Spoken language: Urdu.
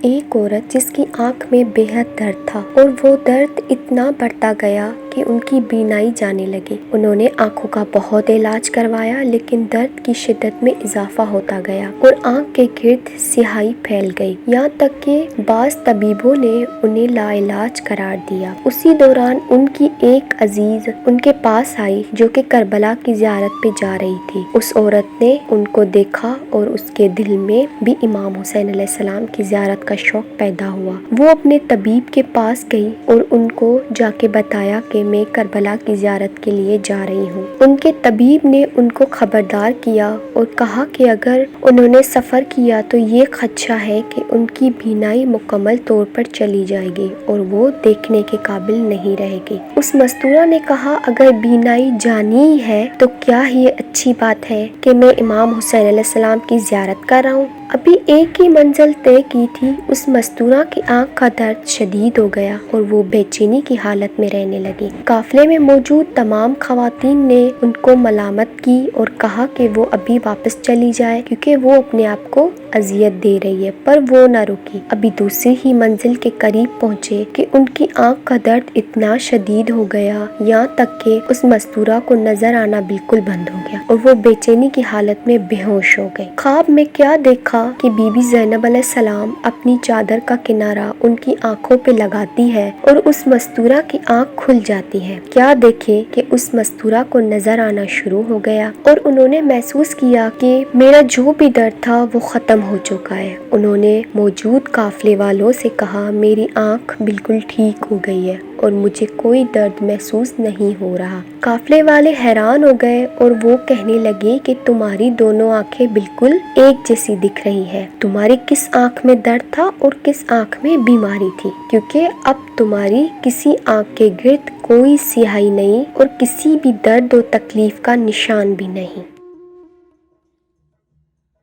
ایک عورت جس کی آنکھ میں بے حد درد تھا اور وہ درد اتنا بڑھتا گیا کہ ان کی بینائی جانے لگی۔ انہوں نے آنکھوں کا بہت علاج کروایا لیکن درد کی شدت میں اضافہ ہوتا گیا اور آنکھ کے گرد سیاہی پھیل گئی، یہاں تک کہ بعض طبیبوں نے انہیں لا علاج قرار دیا۔ اسی دوران ان کی ایک عزیز ان کے پاس آئی جو کہ کربلا کی زیارت پہ جا رہی تھی۔ اس عورت نے ان کو دیکھا اور اس کے دل میں بھی امام حسین علیہ السلام کی زیارت کا شوق پیدا ہوا۔ وہ اپنے طبیب کے پاس گئی اور ان کو جا کے بتایا کہ میں کربلا کی زیارت کے لیے جا رہی ہوں۔ ان کے طبیب نے ان کو خبردار کیا اور کہا کہ اگر انہوں نے سفر کیا تو یہ خدشہ ہے کہ ان کی بینائی مکمل طور پر چلی جائے گی اور وہ دیکھنے کے قابل نہیں رہے گی۔ اس مستورہ نے کہا اگر بینائی جانی ہی ہے تو کیا یہ اچھی بات ہے کہ میں امام حسین علیہ السلام کی زیارت کر رہا ہوں۔ ابھی ایک ہی منزل طے کی تھی، اس مستورہ کی آنکھ کا درد شدید ہو گیا اور وہ بے چینی کی حالت میں رہنے لگی۔ قافلے میں موجود تمام خواتین نے ان کو ملامت کی اور کہا کہ وہ ابھی واپس چلی جائے کیونکہ وہ اپنے آپ کو اذیت دے رہی ہے، پر وہ نہ رکی۔ ابھی دوسری ہی منزل کے قریب پہنچے کہ ان کی آنکھ کا درد اتنا شدید ہو گیا یہاں تک کہ اس مستورہ کو نظر آنا بالکل بند ہو گیا اور وہ بے چینی کی حالت میں بے ہوش ہو گئی۔ خواب میں کیا دیکھا کہ بی بی زینب علیہ السلام اپنی چادر کا کنارہ ان کی آنکھوں پہ لگاتی ہے اور اس مستورہ کی آنکھ کھل جاتی ہے۔ کیا دیکھے کہ اس مستورہ کو نظر آنا شروع ہو گیا اور انہوں نے محسوس کیا کہ میرا جو بھی درد تھا وہ ختم ہو چکا ہے۔ انہوں نے موجود قافلے والوں سے کہا میری آنکھ بالکل ٹھیک ہو گئی ہے اور مجھے کوئی درد محسوس نہیں ہو رہا۔ قافلے والے حیران ہو گئے اور وہ کہنے لگے کہ تمہاری دونوں آنکھیں بالکل ایک جیسی دکھ رہی ہے، تمہاری کس آنکھ میں درد تھا اور کس آنکھ میں بیماری تھی، کیونکہ اب تمہاری کسی آنکھ کے گرد کوئی سیاہی نہیں اور کسی بھی درد و تکلیف کا نشان بھی نہیں۔